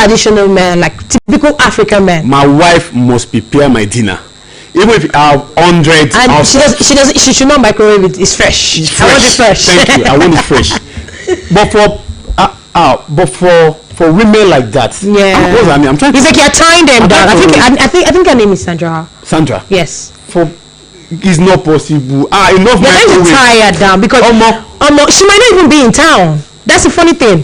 traditional men, like typical African men. My wife must prepare my dinner. Even if I have 100 and she should not microwave it. It's fresh. I want it fresh. Thank you. I want it fresh. But for women like that, I'm trying. It's like you're tying them down. I think her name is Sandra. Sandra. Yes. It's not possible. Enough. You're going to tie her down because she might not even be in town. That's the funny thing.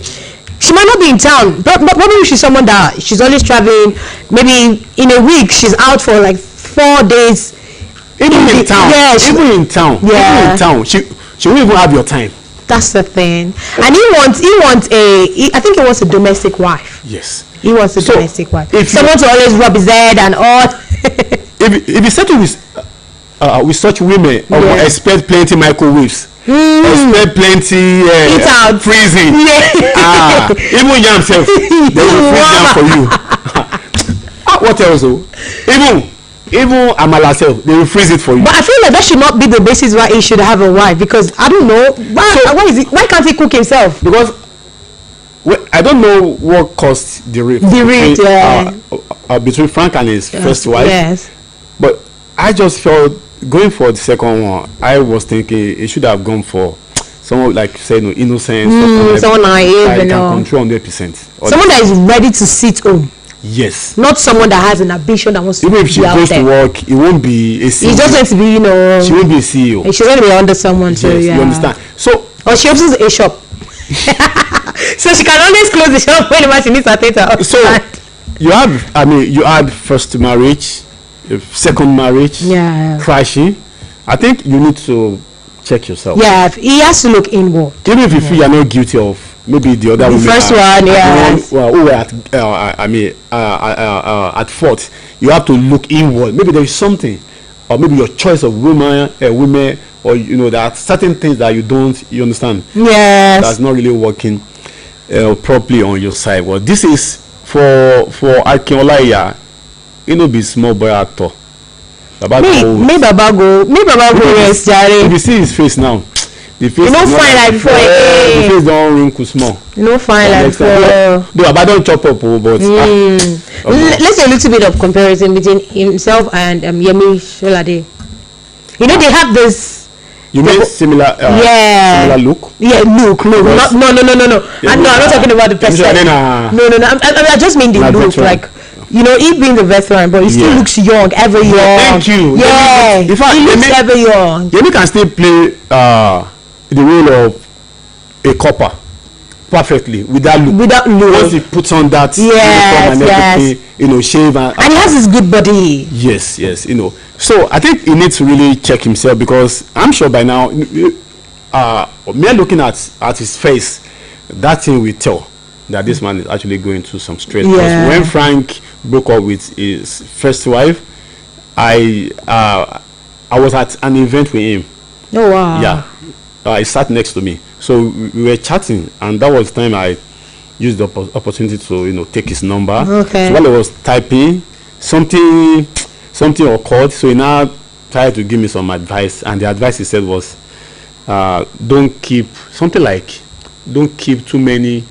She might not be in town, but maybe she's someone that she's always traveling. Maybe in a week she's out for like 4 days. Even in town. Yeah. Even in town. She won't even have your time. That's the thing. And he wants I think he wants a domestic wife. Yes. He wants a domestic wife. Someone to always rub his head and all. if you settle with such women, expect plenty microwaves. Expect plenty freezing. Even yam self, they will freeze yam for you. What else? Even amala self, they will freeze it for you. But I feel like that should not be the basis why he should have a wife, because I don't know why can't he cook himself? Because I don't know what caused the rift between Frank and his first wife. Yes. But I just felt going for the second one, I was thinking it should have gone for someone like innocent, someone naive, that can control 100%. Someone that is ready to sit home. Yes. Not someone that has an ambition that wants to be out there. Even if she goes to work, it won't be a CEO. It's just going to be, she won't be a CEO. She's going to be under someone. So yes, you understand. So, or she opens a shop. So she can always close the shop whenever she needs her data. So you had first marriage, second marriage, crashing. I think you need to check yourself. Yeah, he has to look inward. Even if you feel you're not guilty of maybe the other woman, first one, who were at fault, you have to look inward. Maybe there is something, or maybe your choice of women, or there are certain things that you understand. Yes, that's not really working properly on your side. Well, this is for Oluyole, be small boy actor. Me Baba go rest, Jare. If you see his face now, the face. You know, fine like before. The face don't wrinkle small. You know, fine like before. Baba don't chop up, but. Let's do a little bit of comparison between himself and Yemi Sholade. They have this. You mean similar look? Yeah, look. No. I'm not talking about the person. No. I just mean the look, like. He being the veteran, but he still looks young, ever young. Thank you. Yeah, in fact, he looks ever young. Yemi can still play the role of a copper perfectly with that look. Once he puts on that uniform and everything, shave and he has his good body. Yes. So I think he needs to really check himself, because I'm sure by now, me looking at his face, that thing will tell that this man is actually going through some stress. Because when Frank broke up with his first wife, I was at an event with him. Oh wow! Yeah, he sat next to me, so we were chatting, and that was the time I used the opportunity to take his number. Okay. So while I was typing, something occurred, so he now tried to give me some advice, and the advice he said was, don't keep too many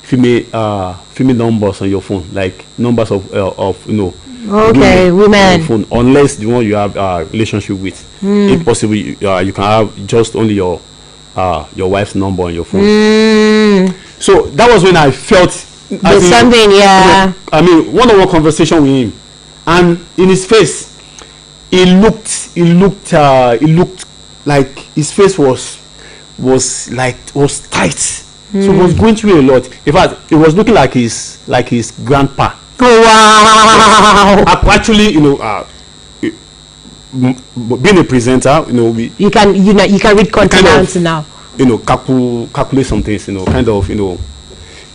female numbers on your phone, like numbers of women on your phone, unless the one you have a relationship with. If possible, you can have just only your wife's number on your phone. So that was when I felt something. One-on-one conversation with him, and in his face, it looked like his face was tight. So he was going through a lot. In fact, it was looking like his grandpa. Oh wow! Actually, being a presenter, you can read continents now. Calculate some things. Kind of,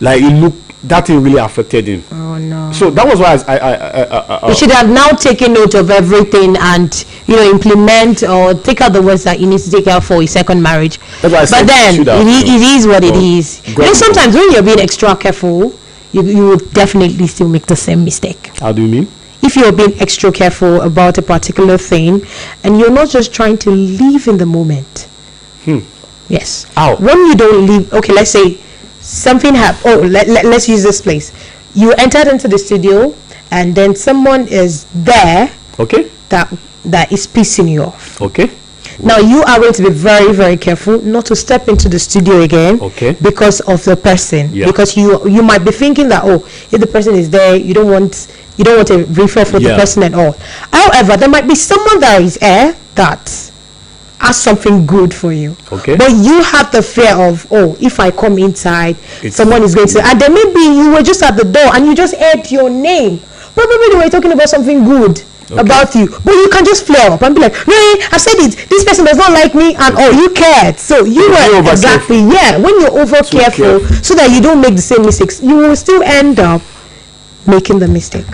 like it looked. That thing really affected him. Oh no! So that was why I you should have now taken note of everything and implement or take out the words that you need to take out for his second marriage. That's why I said but then it is what it is. Sometimes when you're being extra careful, you would definitely still make the same mistake. How do you mean? If you're being extra careful about a particular thing, and you're not just trying to live in the moment. Yes. How? When you don't live, okay, let's say something happened. Oh, let's use this place. you entered into the studio, and then someone is there. Okay. That is pissing you off. Okay. Now you are going to be very, very careful not to step into the studio again. Okay. Because of the person. Yeah. Because you might be thinking that, oh, if the person is there, you don't want a refer for the person at all. However, there might be someone that is there that has something good for you. Okay. But you have the fear of, oh, if I come inside, someone is going to, and then maybe you were just at the door and you just heard your name. Probably they were talking about something good. Okay. About you, but you can just flare up and be like, no, I've said it, this person does not like me, and you cared, so you were exactly when you're over careful so that you don't make the same mistakes, you will still end up making the mistake.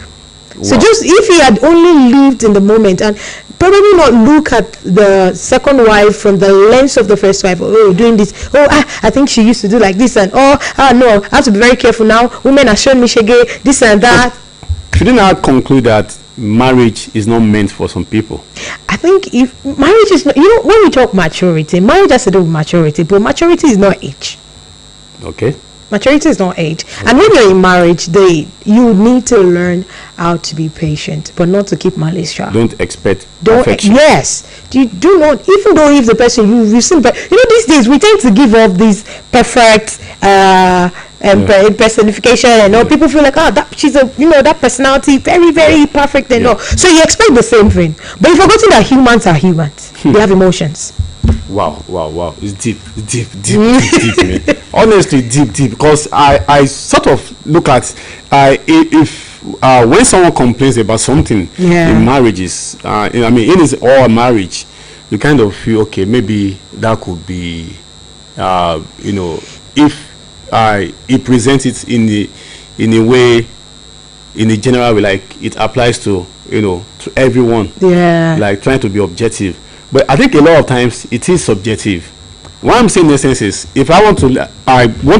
Wow. So just if he had only lived in the moment and probably not look at the second wife from the lens of the first wife, doing this, I think she used to do like this, and no, I have to be very careful now, women are showing me shege, this and that. Shouldn't I conclude that marriage is not meant for some people? I think if marriage is not, when we talk maturity, marriage has to do with maturity, but maturity is not age. Okay. Maturity is not age. Okay. And when you're in marriage, you need to learn how to be patient, but not to keep malice sharp. Don't expect perfection. Yes. You do not, even though if the person you've seen, but these days we tend to give off these perfect personification and all. People feel like, that she's that personality very, very perfect and all. So you expect the same thing, but you've forgotten that humans are humans. They have emotions. Wow, it's deep, man. Honestly, deep, because I sort of look at if when someone complains about something in marriages, in his or marriage, you kind of feel, okay, maybe that could be if he presents it in a way, in a general way, like it applies to to everyone, like trying to be objective. But I think a lot of times it is subjective. What I'm saying in essence is, if I want to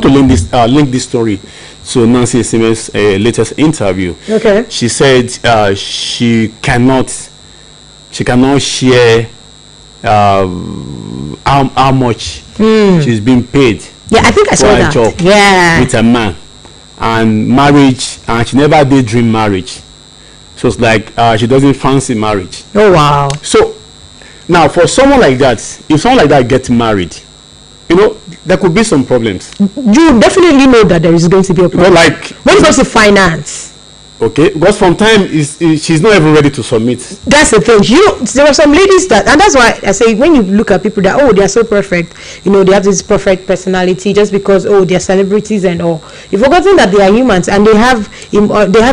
link this story to Nancy Simmons' latest interview. Okay. She said she cannot share how much she's been paid. Yeah, I think I saw that. Job with a man, and marriage, and she never did dream marriage. So it's like she doesn't fancy marriage. Oh wow. So now for someone like that, if someone like that gets married, there could be some problems. You definitely know that there is going to be a problem. But like when it comes to finance. Okay, because from time she's not even ready to submit. That's the thing. There are some ladies that, and that's why I say when you look at people that they are so perfect, they have this perfect personality just because they are celebrities and all. You've forgotten that they are humans and they have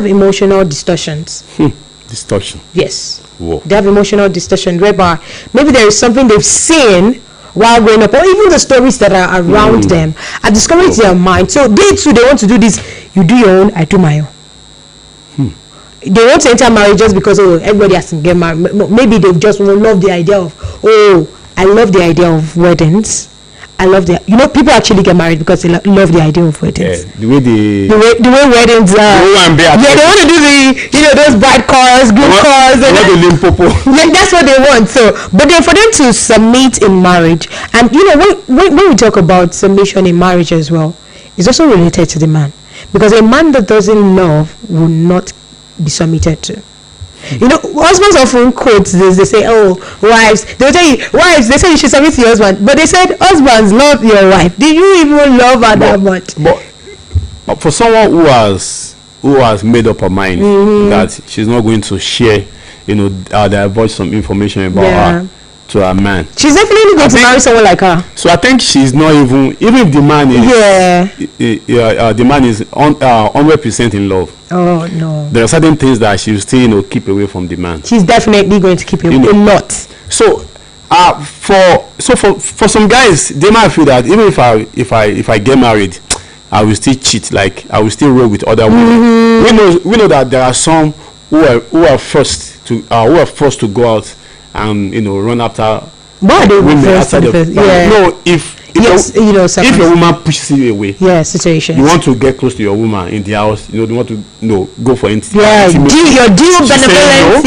emotional distortions. Distortion. Yes. Whoa. They have emotional distortion whereby maybe there is something they've seen while growing up, or even the stories that are around them are discovered to their mind. So they too, they want to do this. You do your own, I do my own. They want to enter marriage just because everybody has to get married. Maybe they just love the idea of I love the idea of weddings. I love people actually get married because they love the idea of weddings. The way weddings are. They want to do those bride cars, group cars. Yeah, that's what they want. So, but then for them to submit in marriage, and when we talk about submission in marriage as well, it's also related to the man, because a man that doesn't love will not be submitted to. Husbands often quote this. They say, wives, they'll tell you, wives, they say you should submit to your husband, but they said husbands love your wife. Do you even love her that much? But for someone who has made up her mind that she's not going to share divulge some information about her to her man, she's definitely going to marry someone like her. So I think she's not even if the man is the man is 100% in love. Oh no! There are certain things that she will still keep away from the man. She's definitely going to keep away a lot. So for some guys, they might feel that even if I get married, I will still cheat. Like I will still roll with other women. We know that there are some who are forced to go out and run after women after the first. No, if your woman pushes you away, situation. You want to get close to your woman in the house. You want to go for intimacy. Your due benevolence.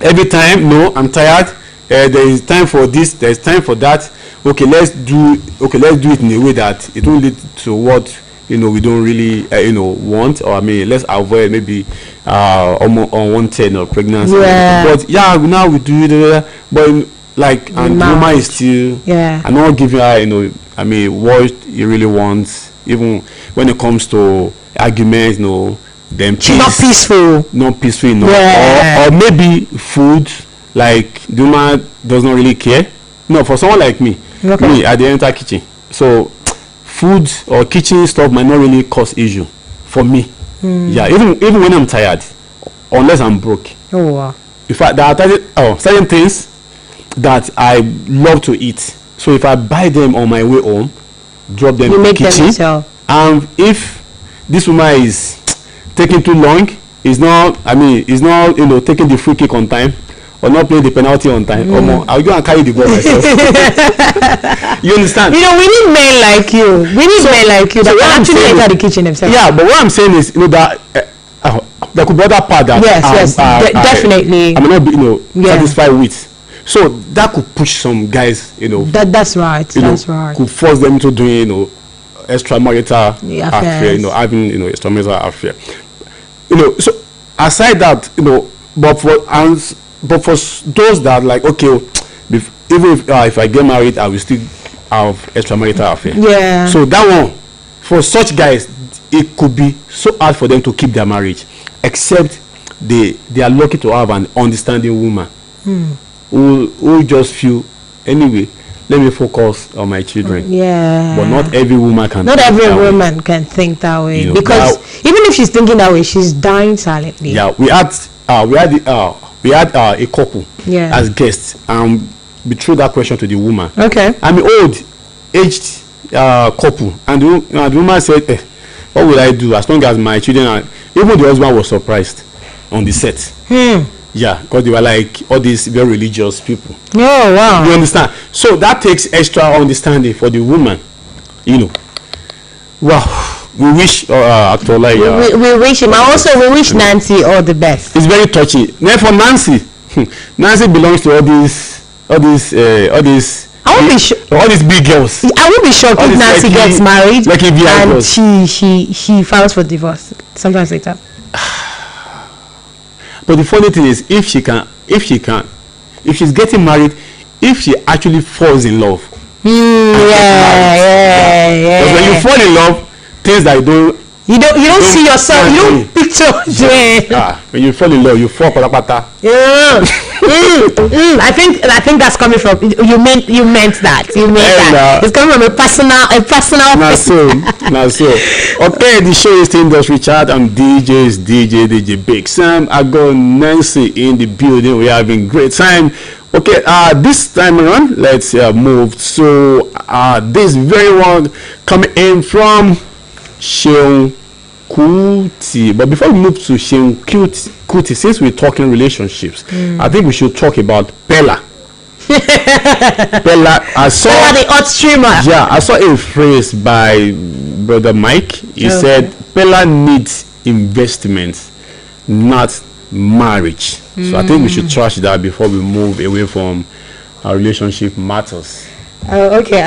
Every time, no, I'm tired. There is time for this. There is time for that. Okay, let's do it in a way that it will lead to what we don't really want, or I mean, let's avoid maybe unwanted or pregnancy. Yeah. But yeah, now we do it, but like, and the woman is still, I'm not giving her, I mean, what he really wants, even when it comes to arguments, then she's not peaceful. Not peaceful enough. Or maybe food, like the woman does not really care. No, for someone like me, at the entire kitchen. So food or kitchen stuff might not really cause issue for me. Yeah, even when I'm tired, unless I'm broke. Oh wow. In fact, there are certain things that I love to eat. So if I buy them on my way home, drop them in the kitchen. And if this woman is taking too long, is not taking the free kick on time, or not playing the penalty on time, I'll go and carry the ball myself. You understand? We need men like you. We need men like you that can actually enter the kitchen themselves. Yeah, but what I'm saying is, that there could be other part that definitely I may not be satisfied with. So that could push some guys, that's right. That's right. Could force them to doing, extramarital affair, having extramarital affair. So aside that, but for those that like, okay, even if I get married, I will still have extramarital affair. Yeah. So that one, for such guys, it could be so hard for them to keep their marriage, except they are lucky to have an understanding woman who just feel, anyway, let me focus on my children. Yeah. But not every woman can. Not every woman can think that way, because even if she's thinking that way, she's dying silently. Yeah, we had a couple as guests, and we threw that question to the woman. Okay. I'm an old aged couple, and the woman said, what will I do as long as my children are. Even the husband was surprised on the set. Yeah, because they were like all these very religious people. Oh wow. You understand? So that takes extra understanding for the woman. Wow. We wish Actor like we wish him. Also, we wish Nancy all the best. It's very touchy. Now for Nancy, Nancy belongs to all these I won't be all these big girls. I won't be shocked if Nancy gets married and she files for divorce sometimes later. But the funny thing is, if she's getting married, if she actually falls in love. Yeah. Because when you fall in love, things that you don't see yourself, you don't picture doing. When you fall in love, you fall patapata. Yeah. I think that's coming from you meant that. It's coming from a personal Not so. Okay, the show is still Industry Chat. I'm DJ Big Sam. I got Nancy in the building. We're having great time. Okay, this time around, let's move to this very one coming in from Sheung Kuti. But before we move to Sheung Kuti, since we're talking relationships, I think we should talk about Pella. Pella, the hot streamer. Yeah, I saw a phrase by Brother Mike. He said Pella needs investment, not marriage. So I think we should trash that before we move away from our relationship matters. Okay.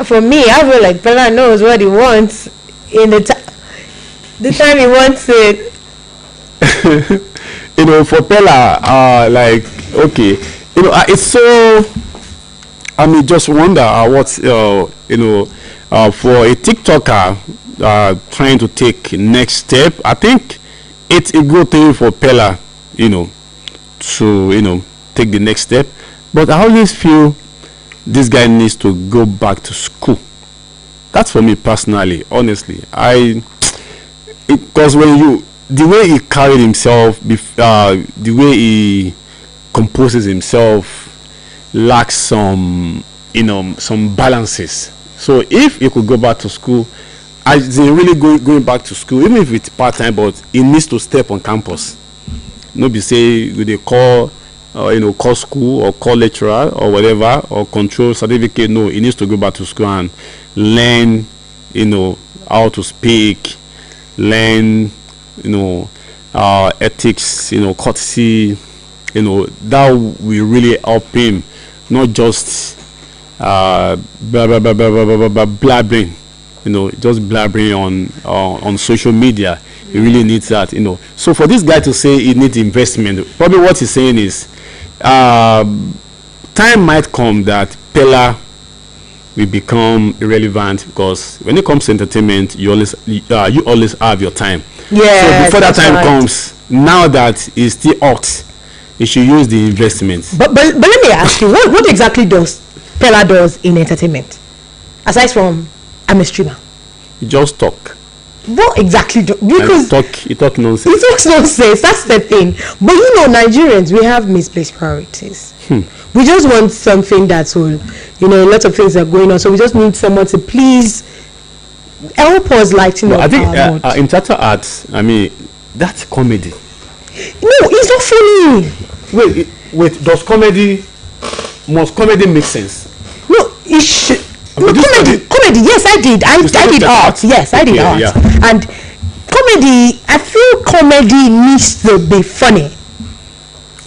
For me, I feel like Pella knows what he wants in the time he wants it. For Pella, like, okay, it's so. I mean, just wonder what's for a TikToker trying to take next step. I think it's a good thing for Pella, to take the next step. But I always feel this guy needs to go back to school. That's for me personally, honestly. Because the way he carried himself, the way he composes himself, lacks some balances. So if he could go back to school, as in really going back to school, even if it's part-time, but he needs to step on campus. Be say they call school or call lecturer or whatever, or control certificate. No, he needs to go back to school and learn how to speak, learn ethics, courtesy, that will really help him, not just blabbering. just blabbering on social media. He really needs that, So for this guy to say he needs investment, probably what he's saying is, time might come that Pella will become irrelevant, because when it comes to entertainment, you always have your time. Yeah. So before that time comes, now that he's still hot, he should use the investment. But let me ask you, what exactly does Pella does in entertainment, aside from I'm a streamer? You just talk. What exactly because he talk nonsense. He talks nonsense. That's the thing. But Nigerians, we have misplaced priorities. We just want something that's all. A lot of things are going on, so we just need someone to please help us lighten up. I think in theater arts, that's comedy. No, it's not funny. Wait. Must comedy make sense? No, it should. Comedy. Yes, I did. I did art. Yes, I did art. Yeah. And comedy, I feel comedy needs to be funny.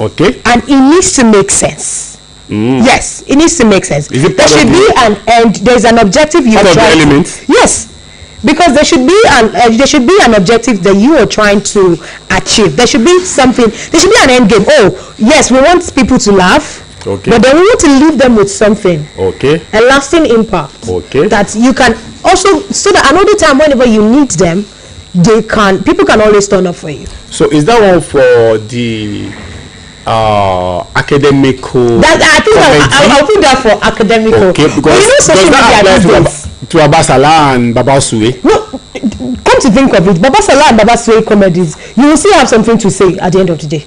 Okay. And it needs to make sense. Yes, it needs to make sense. Is it there should be an end. There's an objective you are trying to. Yes, because there should be an objective that you are trying to achieve. There should be something. There should be an end game. Oh, yes, we want people to laugh. Okay. But then we want to leave them with something. Okay. A lasting impact. Okay. That you can also, so that another time whenever you need them, people can always turn up for you. So is that one for the academical? I think I'll put that for academical. Okay, because social media to Babasala and Babasue? No, come to think of it, Babasala and Babasue comedies, you will still have something to say at the end of the day.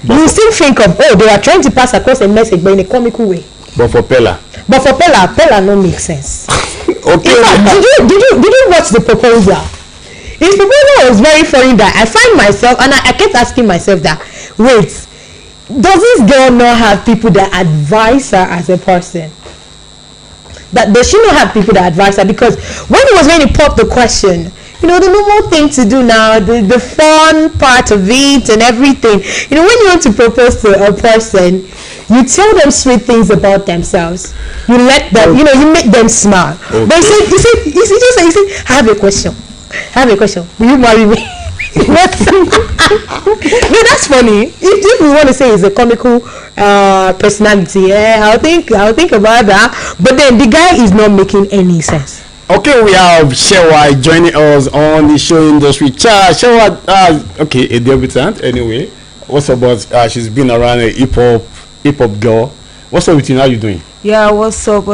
You will still think of, they are trying to pass across a message, but in a comical way. But for Pella no make sense. Okay. In fact, did you watch the proposal? His proposal was very funny. That I find myself, and I kept asking myself that, wait, does this girl not have people that advise her as a person? That does she not have people that advise her? Because when he was going to pop the question, the normal thing to do now, the fun part of it and everything. When you want to propose to a person, you tell them sweet things about themselves. You let them, you make them smile. Okay. But he said, I have a question. Will you marry me? No, that's funny. If we want to say he's a comical personality, I'll think about that. But then the guy is not making any sense. Okay, we have Shewa joining us on the show industry chat. Shewa, okay, a debutant anyway. What's about? She's been around a hip hop girl. What's up with you? How you doing? Yeah, what's up?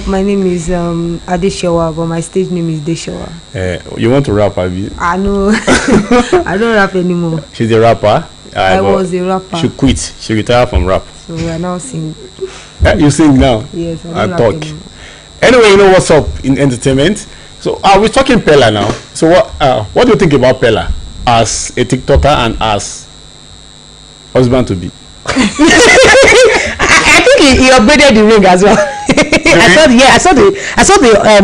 My name is Adeshewa, but my stage name is Deshewa. You want to rap, have you? I know. I don't rap anymore. She's a rapper. I was a rapper. She quit. She retired from rap. So I now sing. You sing now? Yes, I talk. Anymore. Anyway, what's up in entertainment? So we're talking Pella now. So what do you think about Pella as a TikToker and as husband to be? I think he upgraded the ring as well. I saw the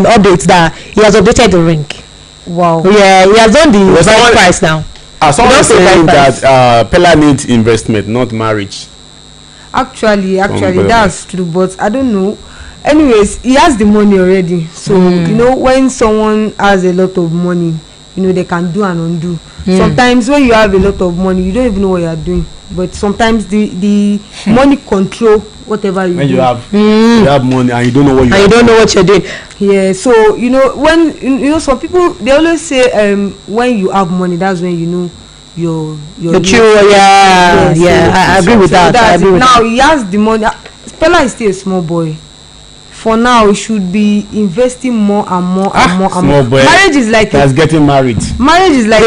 updates that he has updated the ring. Wow. Yeah, he has done the price now. Someone saying that Pella needs investment, not marriage. Actually, that's true, but I don't know. Anyways, he has the money already. So when someone has a lot of money, they can do and undo. Sometimes when you have a lot of money, you don't even know what you are doing. But sometimes the money control whatever you do. When you have money and you don't know what you don't know what you're doing. Yeah, so when some people, they always say when you have money, that's when you're true. Yeah, I agree with that. Now he has the money. Pella is still a small boy. For now, we should be investing more and more and more and more. Marriage is like getting married. Marriage is like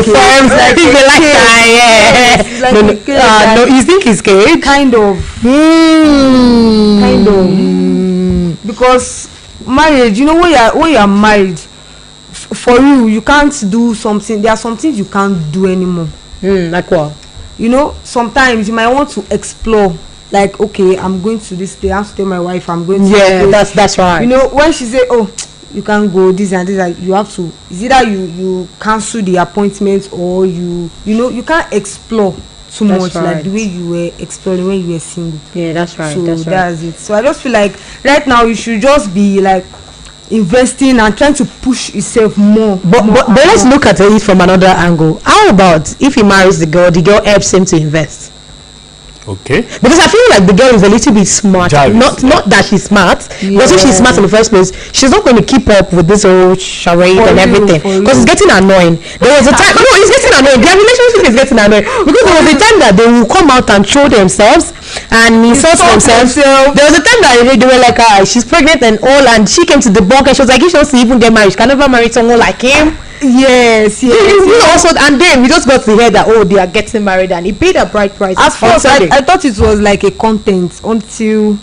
no, you think it's cage? Kind of. Because marriage, when you are married, for you can't do something. There are some things you can't do anymore. Like what? Sometimes you might want to explore. Like, okay, I'm going to this place. I have to tell my wife I'm going to this place. That's right. When she say, oh, you can't go this and this, you have to. It's either you cancel the appointment or you can't explore too much like the way you were exploring when you were single. Yeah, that's right. So that's it. So I just feel like right now you should just be like investing and trying to push himself more. But let's look at it from another angle. How about if he marries the girl helps him to invest? Okay. Because I feel like the girl is a little bit smart. Not that she's smart, because if she's smart in the first place, she's not going to keep up with this whole charade and everything. Because it's getting annoying. There was a time, no, it's getting annoying. Their relationship is getting annoying because there was a time that they will come out and show themselves and insult themselves. There was a time that they were like, she's pregnant and all, and she came to the bank and she was like, if she wants to even get married, she can never marry someone like him. Yes. Also, and then we just got to hear that they are getting married, and he paid a bride price. At first, I thought it was like a content until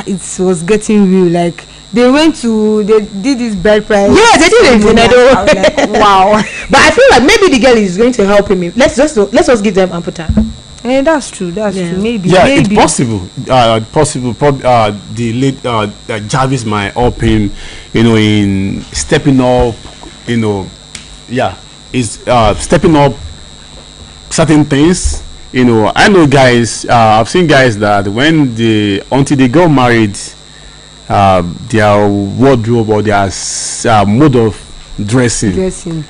it was getting real. Like they did this bride price. Yeah, they did it. Like, wow. But I feel like maybe the girl is going to help him. Let's just give them ample time. That's true. That's true. Maybe. Yeah, maybe. it's possible. Possible. Probably the late Jarvis might help him. In stepping up. Is stepping up certain things. I know guys, I've seen guys that until they got married, their wardrobe or their mode of dressing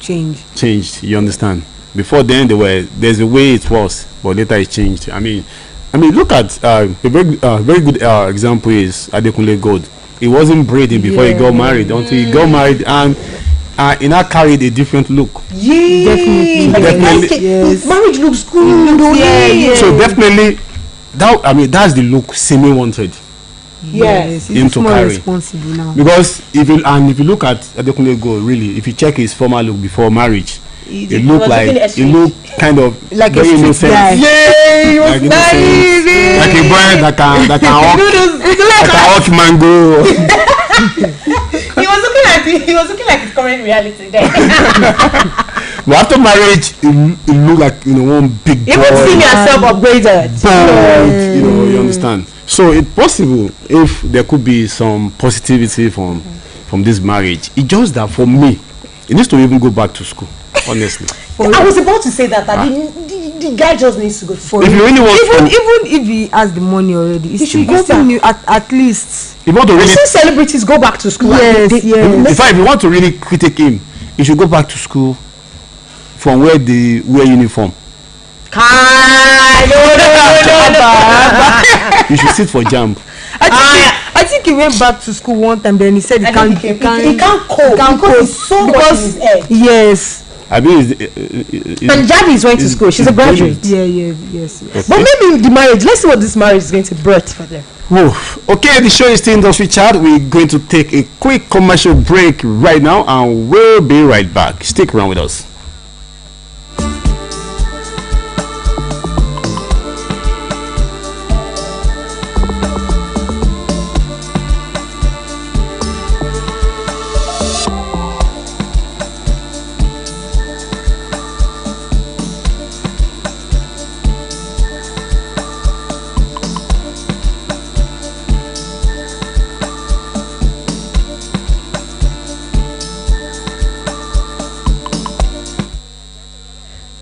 changed. You understand? Before then there's a way it was, but later it changed. I mean look at a very good example is Adekunle Gold. He wasn't braiding before he got married. Until he got married, and he now carried a different look. Yeah, definitely. Yes. Marriage looks good. Yeah. So definitely, that's the look Simi wanted. Yes, him to more carry. Responsible now. Because if you look at Adekunle Gold, really, if you check his former look before marriage, it looked kind of like very a innocent. Guy. Yeah, he was like nice. Like a boy that can walk mango. He was looking like his current reality there. But after marriage, it looked like one big. Even seeing yourself upgraded. You understand. So it's possible if there could be some positivity from this marriage. It's just that for me, it needs to even go back to school. Honestly, I was about to say that the guy just needs to go to school. If you really want even if he has the money already, he should go at least. If you want to really see celebrities go back to school. Yes. In fact, if you want to really critique him, you should go back to school from where they wear uniform. No. You should sit for jump. I think he went back to school one time. Then he said he can't cope because he's so much in his head. Yes. I mean, and Javi went to school. She's a graduate. Yes. Okay. But maybe the marriage. Let's see what this marriage is going to birth for them. Okay, the show is still Industry Chat. We're going to take a quick commercial break right now, and we'll be right back. Stick around with us.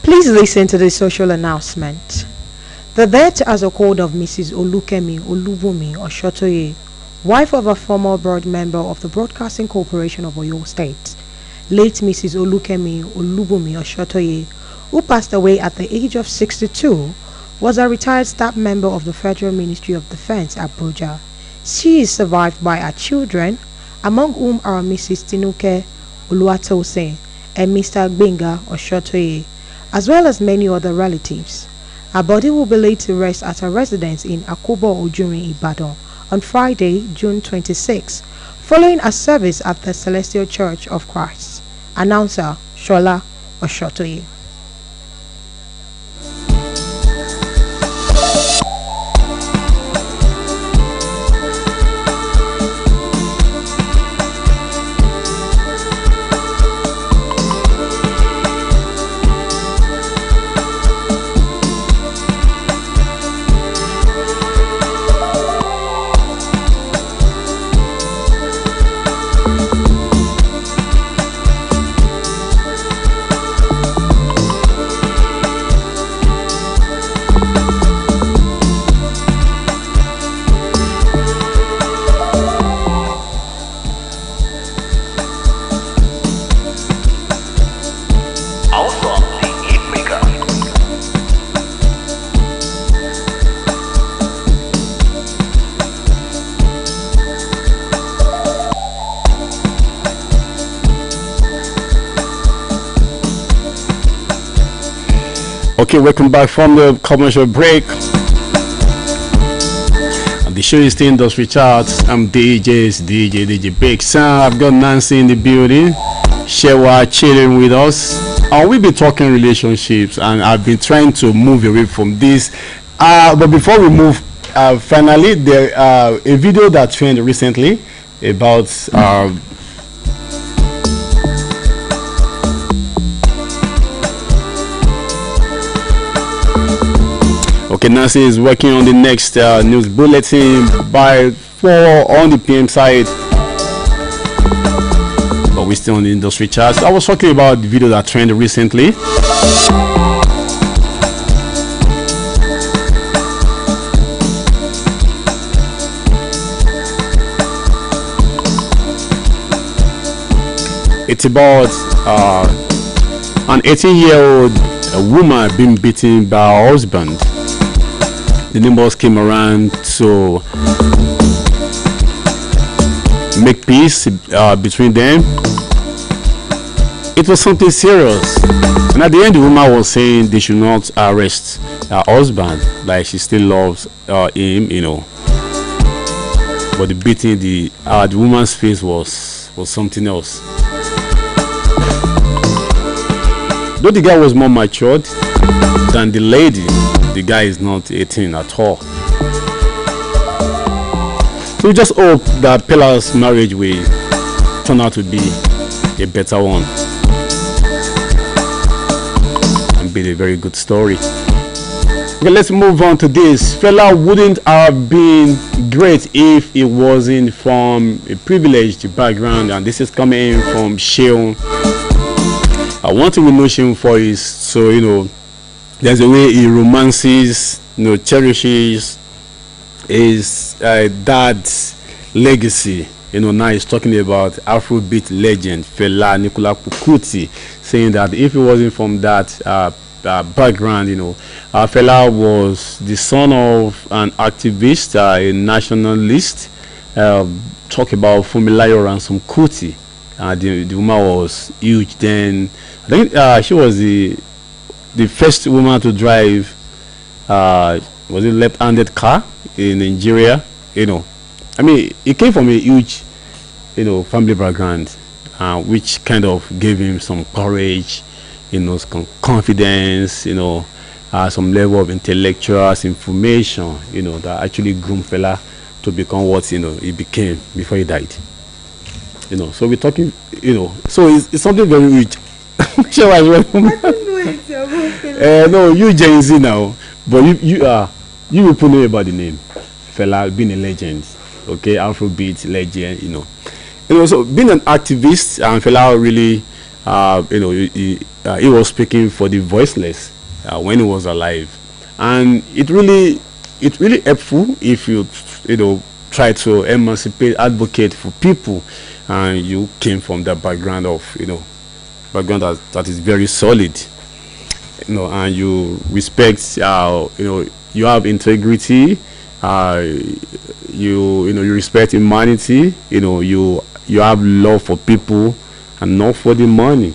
Please listen to this social announcement. The death as a code of Mrs. Olukemi Olubumi Oshotoye, wife of a former board member of the Broadcasting Corporation of Oyo State, late Mrs. Olukemi Olubumi Oshotoye, who passed away at the age of 62, was a retired staff member of the Federal Ministry of Defense, Abuja. She is survived by her children, among whom are Mrs. Tinuke Oluwatose and Mr. Gbenga Oshotoye, as well as many other relatives. Her body will be laid to rest at her residence in Akobo Ojuri, Ibadan on Friday, June 26, following a service at the Celestial Church of Christ. Announcer Shola Oshotoye. Okay, welcome back from the commercial break. The show is still Industry Charts. I'm DJ Big Sam. I've got Nancy in the building. Shewa chilling with us. And we'll be talking relationships, and I've been trying to move away from this. But before we move, finally, there a video that trended recently about okay, Nancy is working on the next news bulletin by 4 on the PM side. But we're still on the industry charts. I was talking about the video that trended recently. It's about an 18-year-old woman being beaten by her husband. The neighbors came around to make peace between them. It was something serious, and at the end the woman was saying they should not arrest her husband, like she still loves him, you know. But the beating, the woman's face was something else. Though the guy was more matured than the lady, the guy is not 18 at all. So we just hope that Pella's marriage will turn out to be a better one and be a very good story. Okay, let's move on to this. Fella wouldn't have been great if it wasn't from a privileged background, and this is coming in from Sheon. One thing we know Sheon for is, so you know, there's a way he romances, you know, cherishes his dad's legacy. You know, now he's talking about Afrobeat legend Fela Nicola Kuti, saying that if it wasn't from that background, you know, Fela was the son of an activist, a nationalist. Talk about Funmilayo Ransom Kuti. The woman was huge then. I think she was the first woman to drive was it left-handed car in Nigeria. You know, I mean, he came from a huge, you know, family background, which kind of gave him some courage, you know, some confidence, you know, some level of intellectual information, you know, that actually groomed Fela to become what, you know, he became before he died. You know, so we're talking, you know, so it's something very rich. Sure, I don't know it. No, you Gen Z now, but you will know about the name Fela being a legend, okay, Afrobeat legend, you know. So being an activist, and Fela really, you know, he was speaking for the voiceless when he was alive, and it really helpful if you know, try to emancipate, advocate for people, and you came from that background of, you know, background that is very solid, you know, and you respect, you know, you have integrity, you know, you respect humanity, you know, you have love for people and not for the money.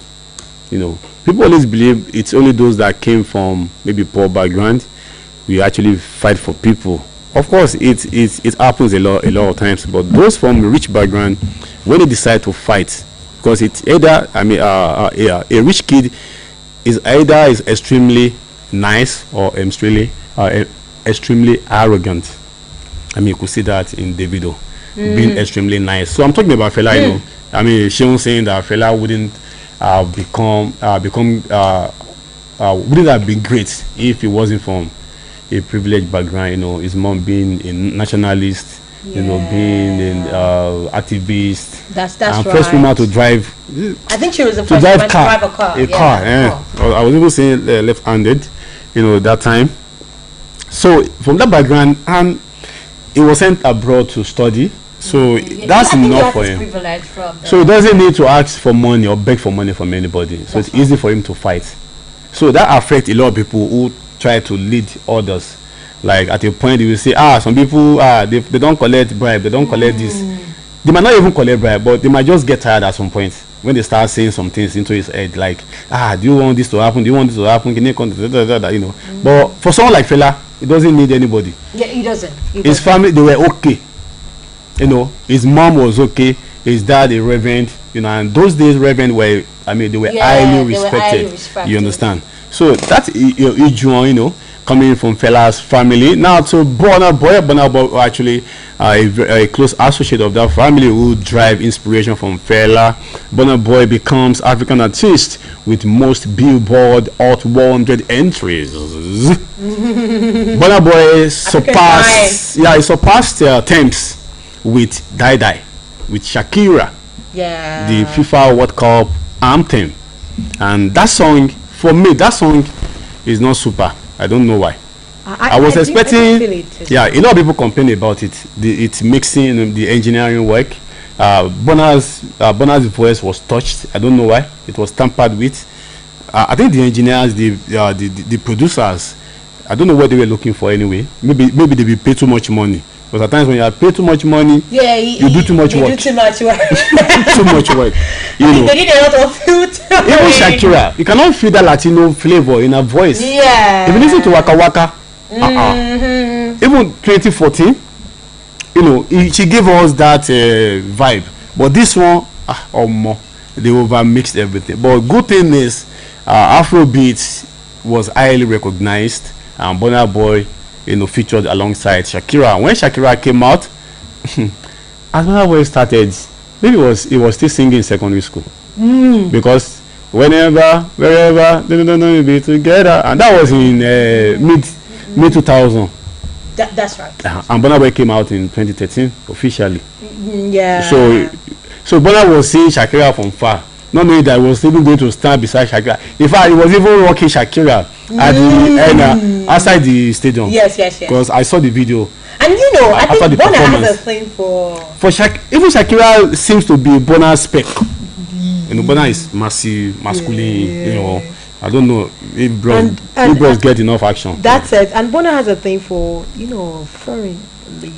You know, people always believe it's only those that came from maybe poor background we actually fight for people. Of course, it happens a lot of times, but those from a rich background, when they decide to fight, because it's either, I mean, a rich kid is either is extremely nice or extremely arrogant. I mean, you could see that in Davido being extremely nice. So I'm talking about Fela, you know. I mean, Sheon saying that Fela wouldn't wouldn't have been great if he wasn't from a privileged background. You know, his mom being a nationalist, you know, being an activist. That's and right. First woman to drive. I think she was the first woman to drive a car. A car. I was even saying left-handed, you know, that time. So from that background, and he was sent abroad to study. So that's enough for him. So he doesn't need to ask for money or beg for money from anybody. So it's easy for him to fight. So that affects a lot of people who try to lead others. Like at a point you will say, some people they don't collect bribe, they don't collect this. they might not even collect bribe, but they might just get tired at some point when they start saying some things into his head, like, do you want this to happen? Do you want this to happen? Can you you know? But for someone like Fela, he doesn't need anybody. Yeah, he doesn't. His family, they were okay. You know, his mom was okay. His dad, a reverend. You know, and those days, reverend were, I mean, they were highly respected. You understand? So that's you know, coming from Fela's family. Now to Burna Boy actually a close associate of that family who drive inspiration from Fela. Burna Boy becomes African artist with most Billboard Hot 100 entries. Burna Boy surpassed attempts with Die with Shakira. Yeah. The FIFA World Cup anthem. And that song, for me, that song is not super. I don't know why. I was expecting, a lot of people complain about it. It's mixing, the engineering work. Burna's voice was touched. I don't know why. It was tampered with. I think the engineers, the producers, I don't know what they were looking for anyway. Maybe they will pay too much money. Because at times when you pay too much money, you do too much work. Too much work. Too much work. You know. They need a lot of filter. Even Shakira, you cannot feel that Latino flavor in her voice. Yeah. If you listen to Waka Waka, even 2014, you know, she gave us that vibe. But this one, they over mixed everything. But good thing is, Afrobeat was highly recognized, and Burna Boy, you know, featured alongside Shakira. When Shakira came out, as Burna Boy started, maybe it was still singing in secondary school. Because wherever they be together, and that was in mid 2000. That's right. And Burna Boy came out in 2013 officially. Yeah. So Burna was seeing Shakira from far, not knowing that he was even going to stand beside Shakira. In fact, he was even rocking Shakira at the outside the stadium. Yes. Because I saw the video. And you know, I think Burna has a thing for even Shakira seems to be Burna's spec. You know, Burna is massive, masculine. You know, I don't know if bros get enough action. That's it. And Burna has a thing for, you know, foreign.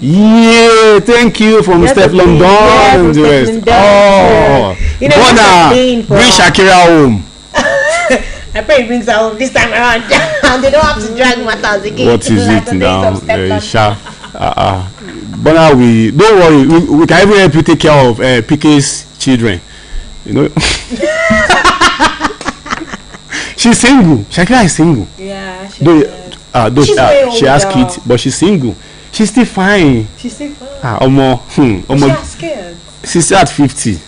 Yeah, thank you from Steph London. You know, Burna, bring Shakira home. I pray he brings her home this time around. And they don't have to drag matters again. What is it now? Burna, we don't worry. We can even help you take care of PK's children. You know. She's single. Shakira is single. Yeah. She has kids, but she's single. She's still fine. She's still fine. She has scared. She's at 50.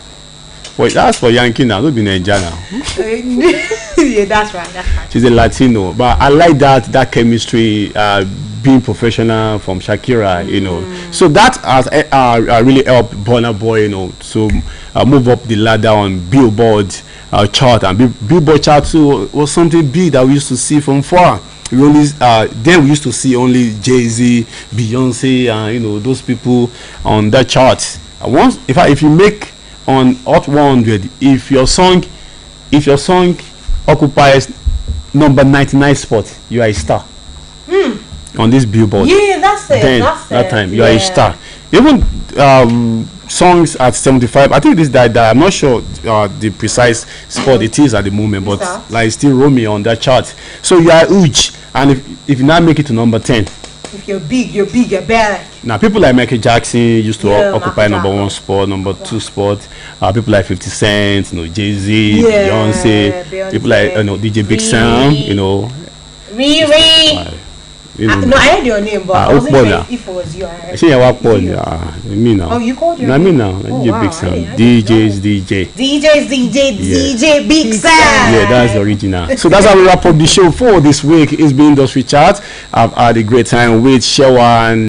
But that's for Yankee now, not be Nigeria now. Yeah, that's right. She's a Latino, but I like that chemistry, being professional from Shakira, you know. So that has really helped Burna Boy, you know, to move up the ladder on Billboard chart, and Billboard chart too was something big that we used to see from far. We only then we used to see only Jay-Z, Beyonce, and you know, those people on that chart. If you make on Hot 100, if your song occupies number 99 spot, you are a star on this Billboard. Yeah, that's it. Then that time you are a star. Even songs at 75, I think this that I'm not sure the precise spot it is at the moment, but like it's still roaming on that chart. So you are huge, and if you now make it to number 10, if you're big, you're bad. Now people like Michael Jackson used to occupy number 1 spot, number 2 spot. People like 50 Cent, you know, Jay-Z, Beyonce, people like DJ Big Sam, you know. Riri. No, I heard your name, but I wasn't sure if it was you. I see you walk me now. Oh, you called your name? Me now. DJ Big Sam. DJ's DJ Big Sam. Yeah, that's the original. So that's how we wrap up the show for this week. It's been Industry Chat. I've had a great time with Shewa and